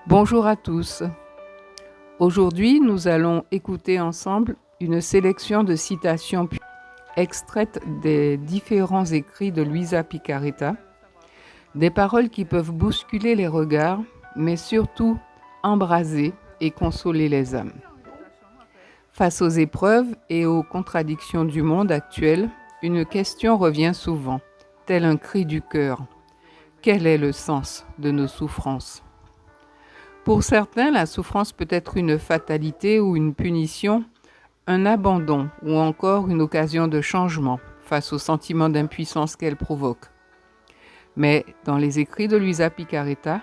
Bonjour à tous. Aujourd'hui, nous allons écouter ensemble une sélection de citations extraites des différents écrits de Luisa Picaretta, des paroles qui peuvent bousculer les regards, mais surtout embraser et consoler les âmes. Face aux épreuves et aux contradictions du monde actuel, une question revient souvent, tel un cri du cœur. Quel est le sens de nos souffrances ? Pour certains, la souffrance peut être une fatalité ou une punition, un abandon ou encore une occasion de changement face au sentiment d'impuissance qu'elle provoque. Mais dans les écrits de Luisa Picaretta,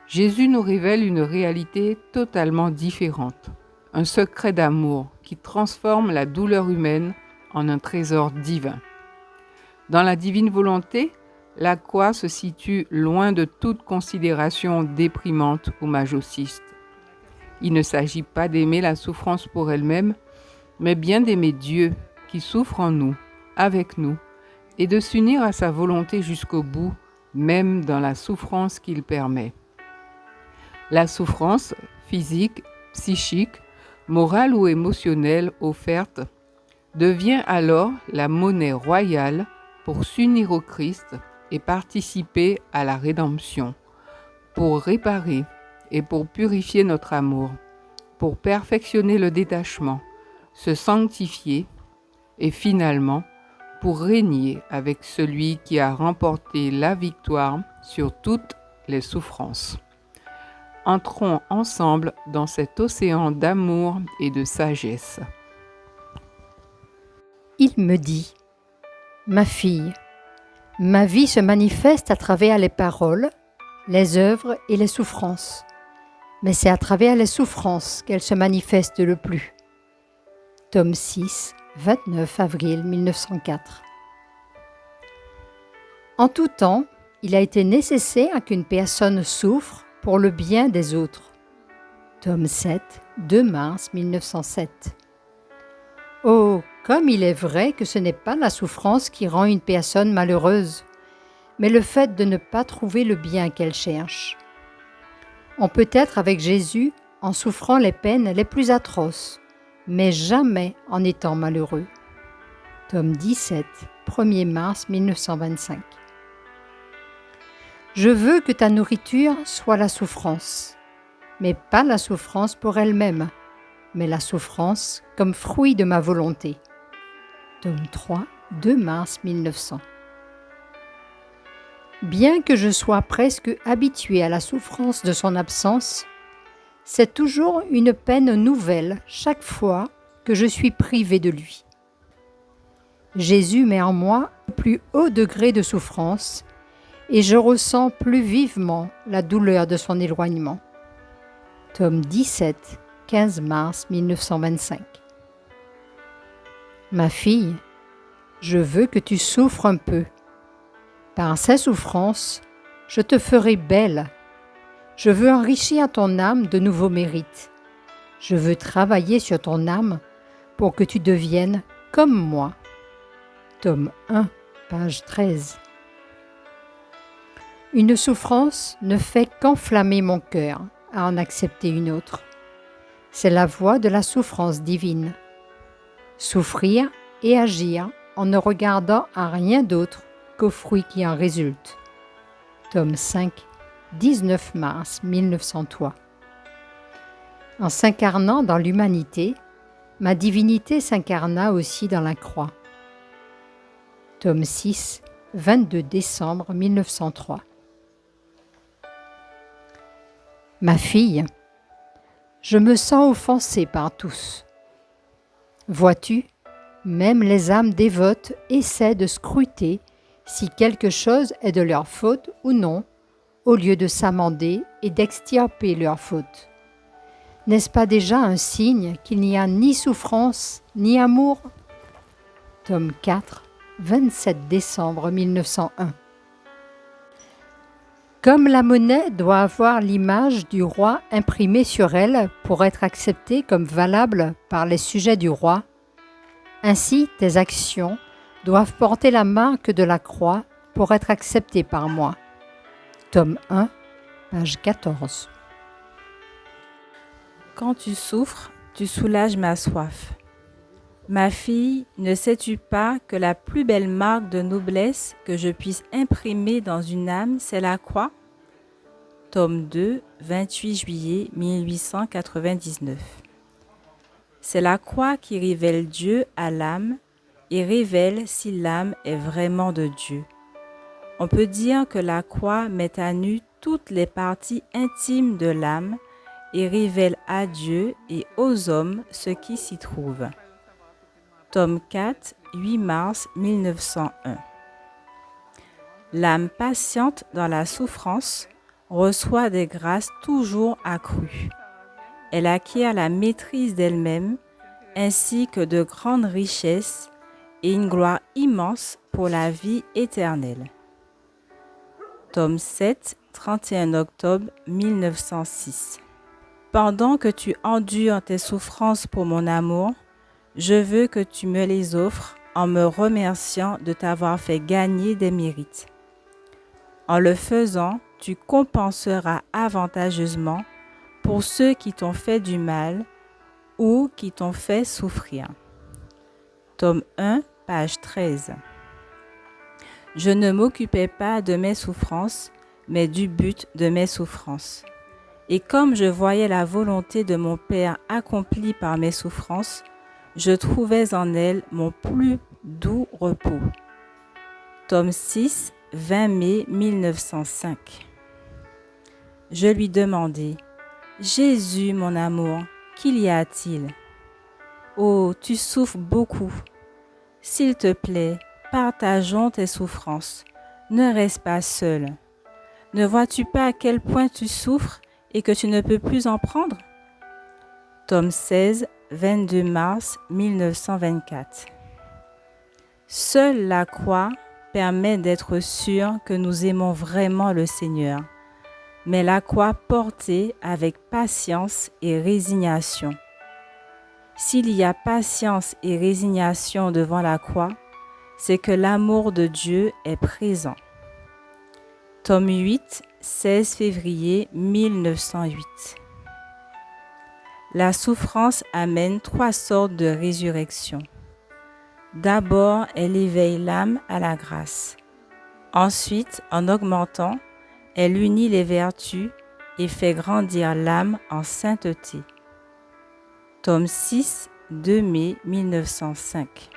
Jésus nous révèle une réalité totalement différente, un secret d'amour qui transforme la douleur humaine en un trésor divin. Dans la divine volonté, la croix se situe loin de toute considération déprimante ou masochiste. Il ne s'agit pas d'aimer la souffrance pour elle-même, mais bien d'aimer Dieu qui souffre en nous, avec nous, et de s'unir à sa volonté jusqu'au bout, même dans la souffrance qu'il permet. La souffrance physique, psychique, morale ou émotionnelle offerte devient alors la monnaie royale pour s'unir au Christ et participer à la rédemption, pour réparer et pour purifier notre amour, pour perfectionner le détachement, se sanctifier et finalement pour régner avec celui qui a remporté la victoire sur toutes les souffrances. Entrons ensemble dans cet océan d'amour et de sagesse. Il me dit : ma fille, ma vie se manifeste à travers les paroles, les œuvres et les souffrances. Mais c'est à travers les souffrances qu'elle se manifeste le plus. Tome 6, 29 avril 1904. En tout temps, il a été nécessaire qu'une personne souffre pour le bien des autres. Tome 7, 2 mars 1907. Oh, comme il est vrai que ce n'est pas la souffrance qui rend une personne malheureuse, mais le fait de ne pas trouver le bien qu'elle cherche. On peut être avec Jésus en souffrant les peines les plus atroces, mais jamais en étant malheureux. Tome 17, 1er mars 1925. Je veux que ta nourriture soit la souffrance, mais pas la souffrance pour elle-même, mais la souffrance comme fruit de ma volonté. Tome 3, 2 mars 1900. Bien que je sois presque habituée à la souffrance de son absence, c'est toujours une peine nouvelle chaque fois que je suis privée de lui. Jésus met en moi le plus haut degré de souffrance et je ressens plus vivement la douleur de son éloignement. Tome 17, 15 mars 1925. Ma fille, je veux que tu souffres un peu. Par ces souffrances, je te ferai belle. Je veux enrichir ton âme de nouveaux mérites. Je veux travailler sur ton âme pour que tu deviennes comme moi. Tome 1, page 13. Une souffrance ne fait qu'enflammer mon cœur à en accepter une autre. C'est la voie de la souffrance divine. Souffrir et agir en ne regardant à rien d'autre qu'aux fruits qui en résultent. Tome 5, 19 mars 1903. En s'incarnant dans l'humanité, ma divinité s'incarna aussi dans la croix. Tome 6, 22 décembre 1903. Ma fille, je me sens offensée par tous. Vois-tu, même les âmes dévotes essaient de scruter si quelque chose est de leur faute ou non, au lieu de s'amender et d'extirper leur faute. N'est-ce pas déjà un signe qu'il n'y a ni souffrance ni amour ? Tome 4, 27 décembre 1901. Comme la monnaie doit avoir l'image du roi imprimée sur elle pour être acceptée comme valable par les sujets du roi, ainsi tes actions doivent porter la marque de la croix pour être acceptées par moi. Tome 1, page 14. quand tu souffres, tu soulages ma soif. Ma fille, ne sais-tu pas que la plus belle marque de noblesse que je puisse imprimer dans une âme, c'est la croix? Tome 2, 28 juillet 1899. C'est la croix qui révèle Dieu à l'âme et révèle si l'âme est vraiment de Dieu. On peut dire que la croix met à nu toutes les parties intimes de l'âme et révèle à Dieu et aux hommes ce qui s'y trouve. Tome 4, 8 mars 1901. L'âme patiente dans la souffrance reçoit des grâces toujours accrues. Elle acquiert la maîtrise d'elle-même ainsi que de grandes richesses et une gloire immense pour la vie éternelle. Tome 7, 31 octobre 1906. Pendant que tu endures tes souffrances pour mon amour, je veux que tu me les offres en me remerciant de t'avoir fait gagner des mérites. En le faisant, tu compenseras avantageusement pour ceux qui t'ont fait du mal ou qui t'ont fait souffrir. Tome 1, page 13. Je ne m'occupais pas de mes souffrances, mais du but de mes souffrances. Et comme je voyais la volonté de mon Père accomplie par mes souffrances, je trouvais en elle mon plus doux repos. Tome 6, 20 mai 1905. Je lui demandai, « Jésus, mon amour, qu'il y a-t-il? Oh, tu souffres beaucoup. S'il te plaît, partageons tes souffrances. Ne reste pas seul. Ne vois-tu pas à quel point tu souffres et que tu ne peux plus en prendre? » Tome 16, 22 mars 1924. Seule la croix permet d'être sûr que nous aimons vraiment le Seigneur, mais la croix portée avec patience et résignation. S'il y a patience et résignation devant la croix, c'est que l'amour de Dieu est présent. Tome 8, 16 février 1908. La souffrance amène 3 sortes de résurrection. D'abord, elle éveille l'âme à la grâce. Ensuite, en augmentant, elle unit les vertus et fait grandir l'âme en sainteté. Tome 6, 2 mai 1905.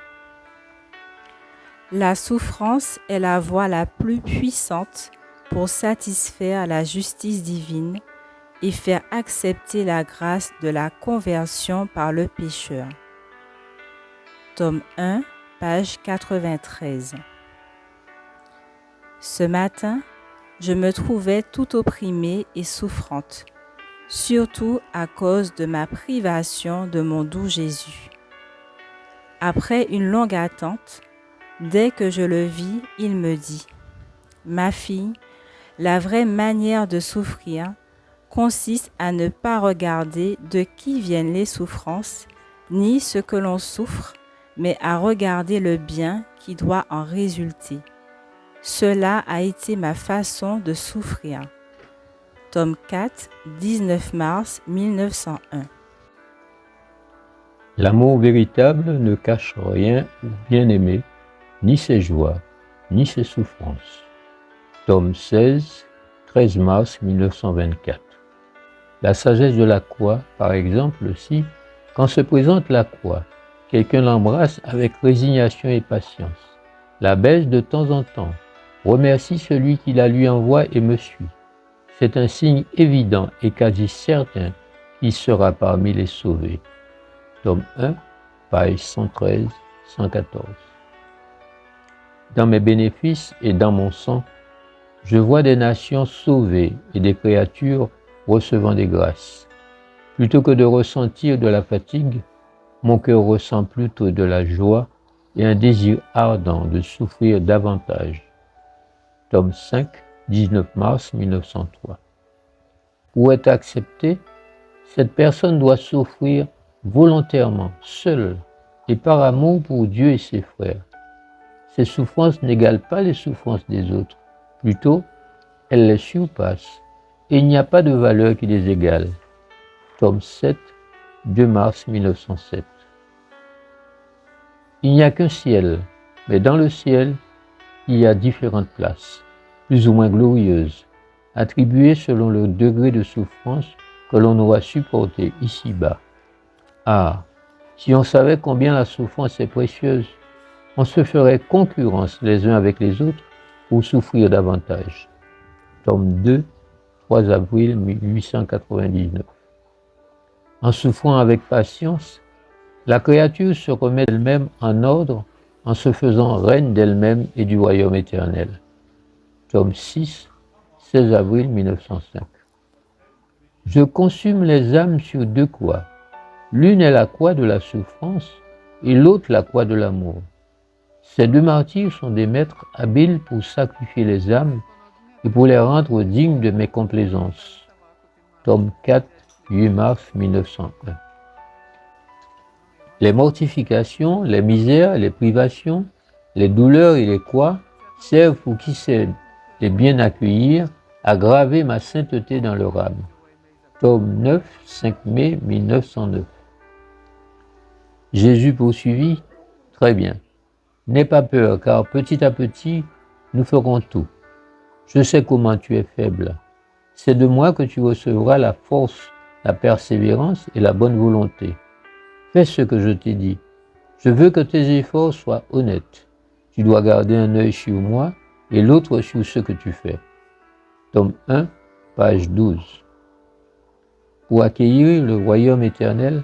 La souffrance est la voie la plus puissante pour satisfaire la justice divine et faire accepter la grâce de la conversion par le pécheur. Tome 1, page 93. Ce matin, je me trouvais tout opprimée et souffrante, surtout à cause de ma privation de mon doux Jésus. Après une longue attente, dès que je le vis, il me dit, « Ma fille, la vraie manière de souffrir consiste à ne pas regarder de qui viennent les souffrances, ni ce que l'on souffre, mais à regarder le bien qui doit en résulter. Cela a été ma façon de souffrir. » Tome 4, 19 mars 1901. L'amour véritable ne cache rien au bien-aimé, ni ses joies, ni ses souffrances. Tome 16, 13 mars 1924. La sagesse de la croix, par exemple, si, quand se présente la croix, quelqu'un l'embrasse avec résignation et patience, la baise de temps en temps, remercie celui qui la lui envoie et me suit. C'est un signe évident et quasi certain qu'il sera parmi les sauvés. Tome 1, page 113, 114. Dans mes bénéfices et dans mon sang, je vois des nations sauvées et des créatures recevant des grâces. Plutôt que de ressentir de la fatigue, mon cœur ressent plutôt de la joie et un désir ardent de souffrir davantage. Tome 5, 19 mars 1903. Pour être acceptée, cette personne doit souffrir volontairement, seule, et par amour pour Dieu et ses frères. Ces souffrances n'égalent pas les souffrances des autres, plutôt, elles les surpassent, et il n'y a pas de valeur qui les égale. tome 7, 2 mars 1907. Il n'y a qu'un ciel, mais dans le ciel, il y a différentes places, plus ou moins glorieuses, attribuées selon le degré de souffrance que l'on aura supporté ici-bas. Ah, si on savait combien la souffrance est précieuse, on se ferait concurrence les uns avec les autres pour souffrir davantage. Tome 2, 3 avril 1899. En souffrant avec patience, la créature se remet d'elle-même en ordre en se faisant reine d'elle-même et du royaume éternel. Tome 6, 16 avril 1905. Je consume les âmes sur deux croix. L'une est la croix de la souffrance et l'autre la croix de l'amour. Ces deux martyrs sont des maîtres habiles pour sacrifier les âmes et pour les rendre dignes de mes complaisances. Tome 4, 8 mars 1901. Les mortifications, les misères, les privations, les douleurs et les croix servent pour qui sait les bien accueillir à graver ma sainteté dans leur âme. Tome 9, 5 mai 1909. Jésus poursuivit, très bien. N'aie pas peur, car petit à petit, nous ferons tout. Je sais comment tu es faible. C'est de moi que tu recevras la force, la persévérance et la bonne volonté. Fais ce que je t'ai dit. Je veux que tes efforts soient honnêtes. Tu dois garder un œil sur moi et l'autre sur ce que tu fais. Tome 1, page 12. Pour accueillir le royaume éternel,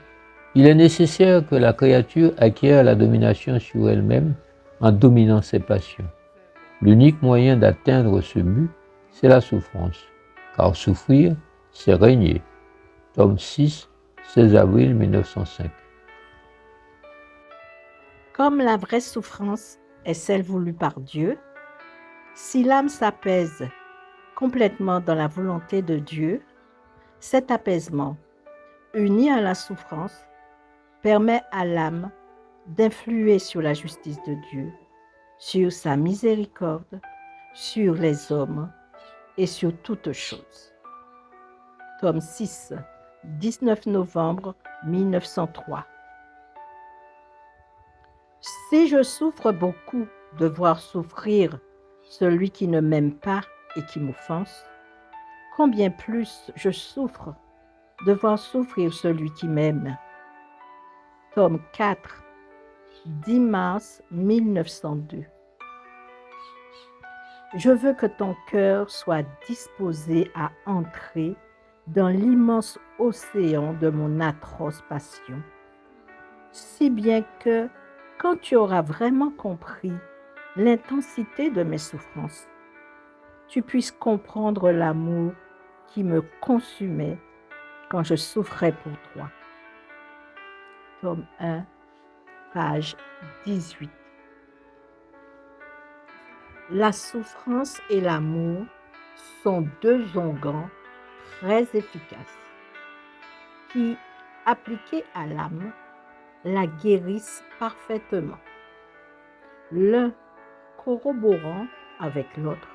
il est nécessaire que la créature acquiert la domination sur elle-même en dominant ses passions. L'unique moyen d'atteindre ce but, c'est la souffrance, car souffrir, c'est régner. Tome 6, 16 avril 1905. Comme la vraie souffrance est celle voulue par Dieu, si l'âme s'apaise complètement dans la volonté de Dieu, cet apaisement, uni à la souffrance, permet à l'âme d'influer sur la justice de Dieu, sur sa miséricorde, sur les hommes et sur toutes choses. Tome 6, 19 novembre 1903. Si je souffre beaucoup de voir souffrir celui qui ne m'aime pas et qui m'offense, combien plus je souffre de voir souffrir celui qui m'aime. Tome 4, 10 mars 1902. Je veux que ton cœur soit disposé à entrer dans l'immense océan de mon atroce passion, si bien que, quand tu auras vraiment compris l'intensité de mes souffrances, tu puisses comprendre l'amour qui me consumait quand je souffrais pour toi. Tome 1, page 18. La souffrance et l'amour sont deux onguents très efficaces qui, appliqués à l'âme, la guérissent parfaitement, l'un corroborant avec l'autre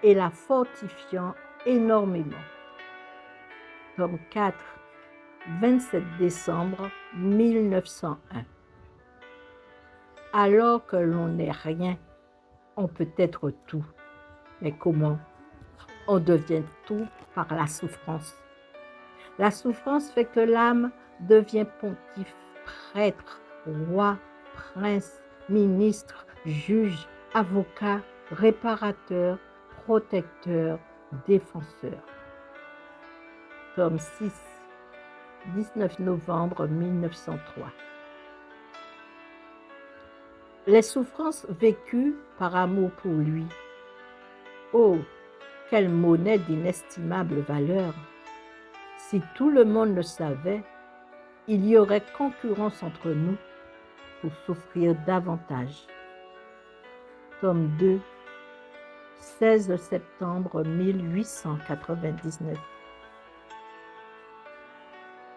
et la fortifiant énormément. Tome 4, 27 décembre 1901. Alors que l'on n'est rien, on peut être tout. Mais comment? On devient tout par la souffrance. La souffrance fait que l'âme devient pontife, prêtre, roi, prince, ministre, juge, avocat, réparateur, protecteur, défenseur. Tome 6, 19 novembre 1903. Les souffrances vécues par amour pour lui. Oh, quelle monnaie d'inestimable valeur! Si tout le monde le savait, il y aurait concurrence entre nous pour souffrir davantage. Tome 2, 16 septembre 1899.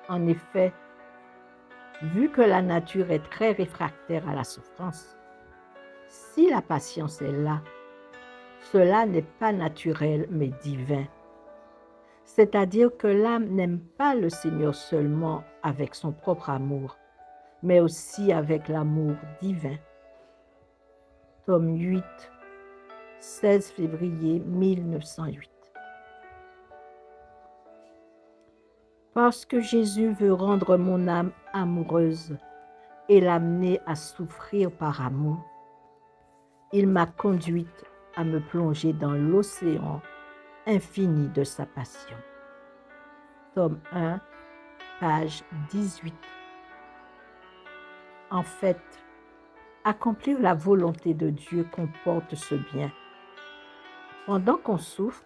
En effet, vu que la nature est très réfractaire à la souffrance, si la patience est là, cela n'est pas naturel mais divin. C'est-à-dire que l'âme n'aime pas le Seigneur seulement avec son propre amour, mais aussi avec l'amour divin. Tome 8, 16 février 1908. Parce que Jésus veut rendre mon âme amoureuse et l'amener à souffrir par amour, il m'a conduite à me plonger dans l'océan infini de sa passion. Tome 1, page 18. En fait, accomplir la volonté de Dieu comporte ce bien. Pendant qu'on souffre,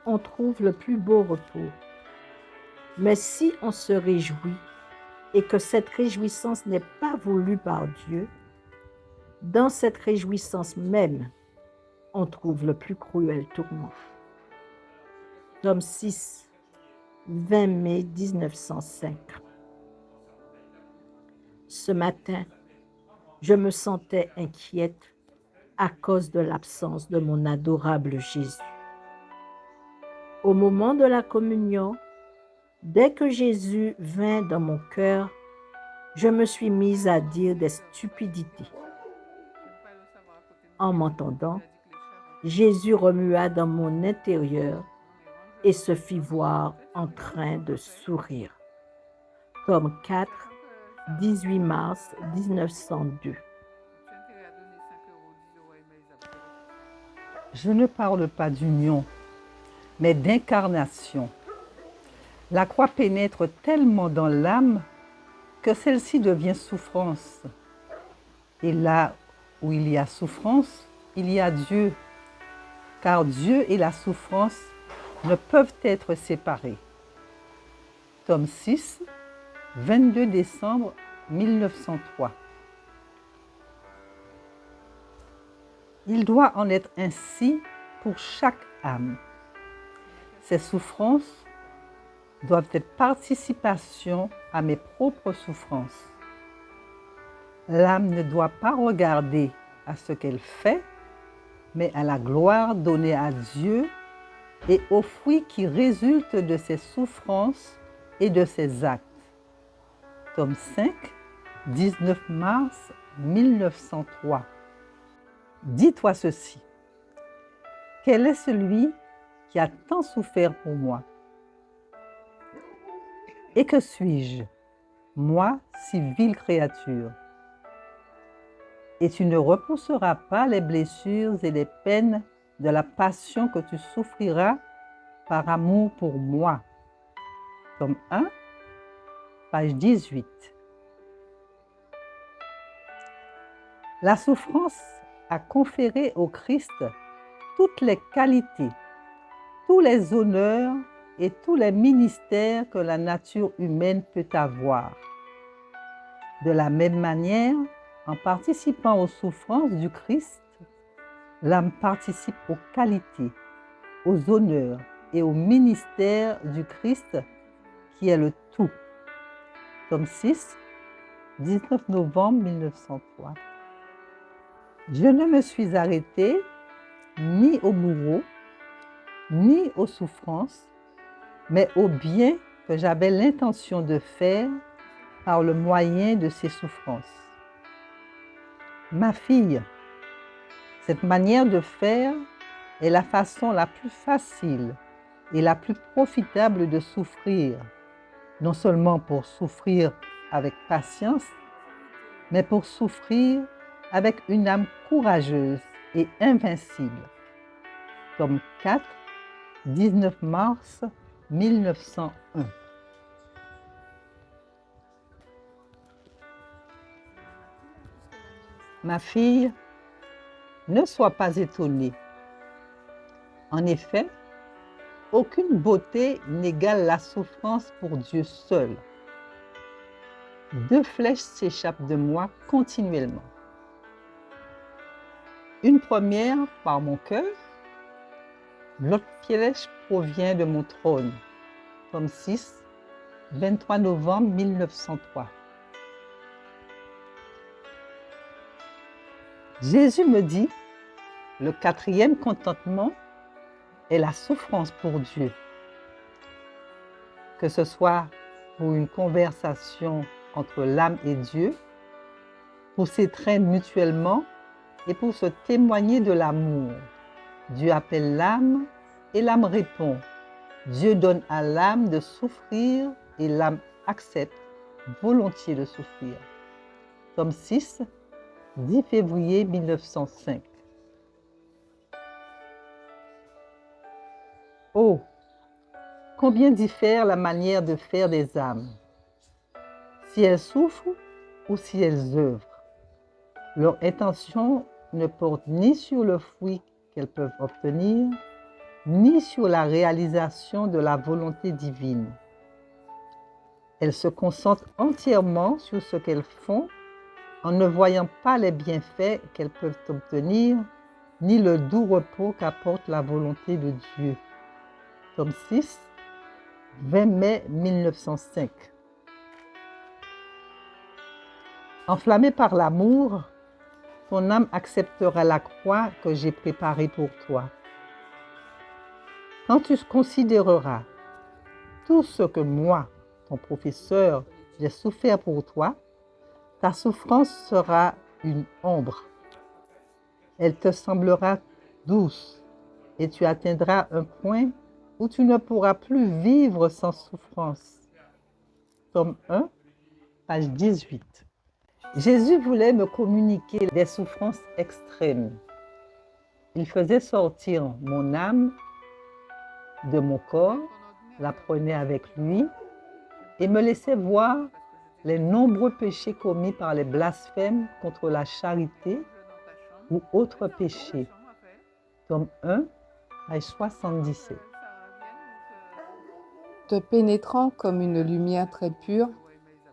on trouve le plus beau repos. Mais si on se réjouit et que cette réjouissance n'est pas voulue par Dieu, dans cette réjouissance même, on trouve le plus cruel tourment. Tome 6, 20 mai 1905. Ce matin, je me sentais inquiète à cause de l'absence de mon adorable Jésus. Au moment de la communion, dès que Jésus vint dans mon cœur, je me suis mise à dire des stupidités. En m'entendant, Jésus remua dans mon intérieur et se fit voir en train de sourire. Tome 4, 18 mars 1902. Je ne parle pas d'union, mais d'incarnation. La croix pénètre tellement dans l'âme que celle-ci devient souffrance. Et là où il y a souffrance, il y a Dieu, car Dieu et la souffrance ne peuvent être séparés. Tome 6, 22 décembre 1903. Il doit en être ainsi pour chaque âme. Ces souffrances doivent être participation à mes propres souffrances. L'âme ne doit pas regarder à ce qu'elle fait, mais à la gloire donnée à Dieu et aux fruits qui résultent de ses souffrances et de ses actes. Tome 5, 19 mars 1903. Dis-toi ceci. Quel est celui qui a tant souffert pour moi? Et que suis-je, moi, si vile créature? Et tu ne repousseras pas les blessures et les peines de la passion que tu souffriras par amour pour moi. Tome 1, page 18. La souffrance a conféré au Christ toutes les qualités, tous les honneurs et tous les ministères que la nature humaine peut avoir. De la même manière, en participant aux souffrances du Christ, l'âme participe aux qualités, aux honneurs et aux ministères du Christ qui est le tout. Tome 6, 19 novembre 1903. Je ne me suis arrêtée ni au bourreau, ni aux souffrances, mais au bien que j'avais l'intention de faire par le moyen de ces souffrances. Ma fille, cette manière de faire est la façon la plus facile et la plus profitable de souffrir, non seulement pour souffrir avec patience, mais pour souffrir avec une âme courageuse et invincible. Tome 4, 19 mars 1901. Ma fille, ne sois pas étonnée. En effet, aucune beauté n'égale la souffrance pour Dieu seul. 2 flèches s'échappent de moi continuellement. Une première par mon cœur, l'autre flèche provient de mon trône. Tome 6, 23 novembre 1903. Jésus me dit, le 4e contentement est la souffrance pour Dieu. que ce soit pour une conversation entre l'âme et Dieu, pour s'étreindre mutuellement et pour se témoigner de l'amour. Dieu appelle l'âme et l'âme répond. Dieu donne à l'âme de souffrir et l'âme accepte volontiers de souffrir. Tome 6, 10 février 1905. Oh, combien diffère la manière de faire des âmes, si elles souffrent ou si elles œuvrent. Leur intention ne porte ni sur le fruit qu'elles peuvent obtenir, ni sur la réalisation de la volonté divine. Elles se concentrent entièrement sur ce qu'elles font en ne voyant pas les bienfaits qu'elles peuvent obtenir, ni le doux repos qu'apporte la volonté de Dieu. Tome 6, 20 mai 1905. Enflammé par l'amour, ton âme acceptera la croix que j'ai préparée pour toi. Quand tu considéreras tout ce que moi, ton professeur, j'ai souffert pour toi, ta souffrance sera une ombre. Elle te semblera douce et tu atteindras un point où tu ne pourras plus vivre sans souffrance. Tome 1, page 18. Jésus voulait me communiquer des souffrances extrêmes. Il faisait sortir mon âme de mon corps, la prenait avec lui et me laissait voir les nombreux péchés commis par les blasphèmes contre la charité ou autres péchés. Tome 1, page 77. Te pénétrant comme une lumière très pure,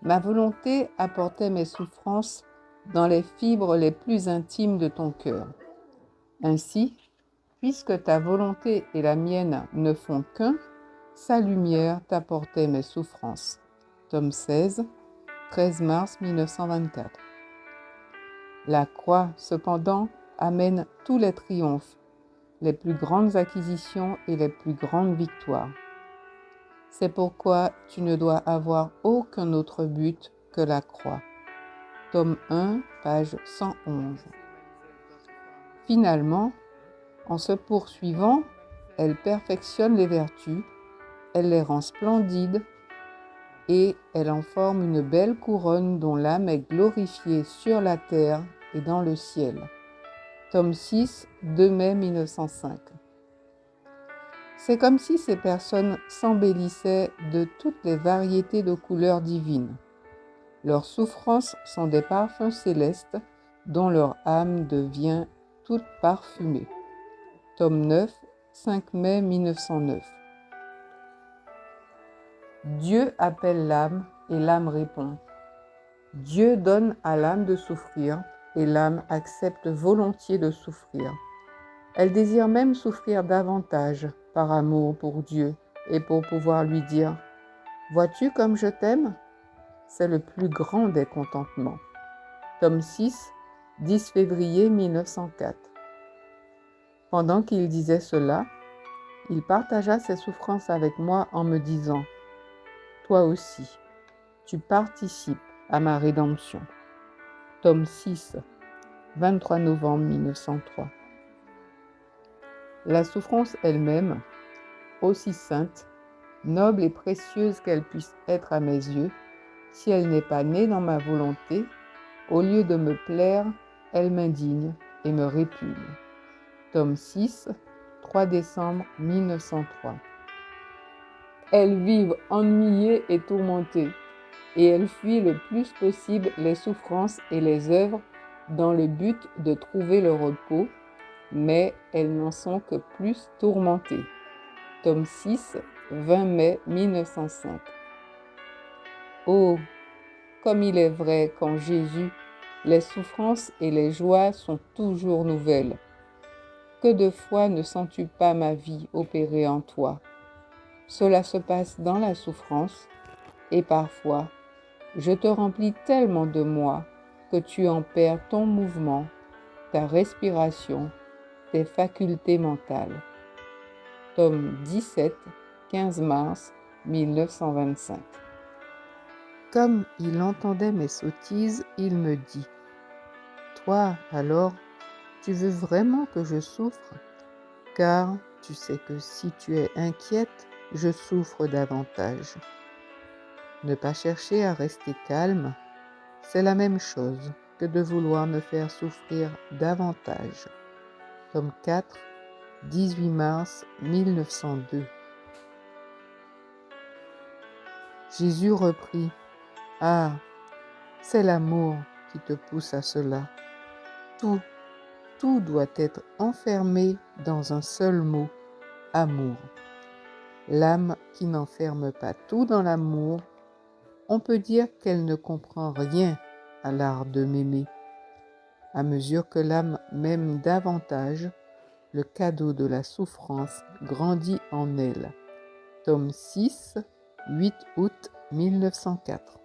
ma volonté apportait mes souffrances dans les fibres les plus intimes de ton cœur. Ainsi, puisque ta volonté et la mienne ne font qu'un, sa lumière t'apportait mes souffrances. Tome 16, 13 mars 1924. La croix, cependant, amène tous les triomphes, les plus grandes acquisitions et les plus grandes victoires. C'est pourquoi tu ne dois avoir aucun autre but que la croix. Tome 1, page 111. Finalement, en se poursuivant, elle perfectionne les vertus, elle les rend splendides et elle en forme une belle couronne dont l'âme est glorifiée sur la terre et dans le ciel. Tome 6, 2 mai 1905. C'est comme si ces personnes s'embellissaient de toutes les variétés de couleurs divines. Leurs souffrances sont des parfums célestes dont leur âme devient toute parfumée. Tome 9, 5 mai 1909. Dieu appelle l'âme et l'âme répond. Dieu donne à l'âme de souffrir et l'âme accepte volontiers de souffrir. Elle désire même souffrir davantage par amour pour Dieu et pour pouvoir lui dire « Vois-tu comme je t'aime ?» C'est le plus grand des contentements. Tome 6, 10 février 1904. Pendant qu'il disait cela, il partagea ses souffrances avec moi en me disant « Toi aussi, tu participes à ma rédemption. » Tome 6, 23 novembre 1903. La souffrance elle-même, aussi sainte, noble et précieuse qu'elle puisse être à mes yeux, si elle n'est pas née dans ma volonté, au lieu de me plaire, elle m'indigne et me répugne. Tome 6, 3 décembre 1903. Elles vivent ennuyées et tourmentées, et elles fuient le plus possible les souffrances et les œuvres dans le but de trouver le repos, mais elles n'en sont que plus tourmentées. Tome 6, 20 mai 1905. Oh, comme il est vrai qu'en Jésus, les souffrances et les joies sont toujours nouvelles. Que de fois ne sens-tu pas ma vie opérer en toi? Cela se passe dans la souffrance, et parfois, je te remplis tellement de moi que tu en perds ton mouvement, ta respiration, tes facultés mentales. Tome 17, 15 mars 1925. Comme il entendait mes sottises, il me dit : « Toi, alors, tu veux vraiment que je souffre ? Car tu sais que si tu es inquiète, je souffre davantage. » Ne pas chercher à rester calme, c'est la même chose que de vouloir me faire souffrir davantage. Tome 4, 18 mars 1902. Jésus reprit : « Ah, c'est l'amour qui te pousse à cela. Tout, tout doit être enfermé dans un seul mot, amour. L'âme qui n'enferme pas tout dans l'amour, on peut dire qu'elle ne comprend rien à l'art de m'aimer. À mesure que l'âme m'aime davantage, le cadeau de la souffrance grandit en elle. » Tome 6, 8 août 1904.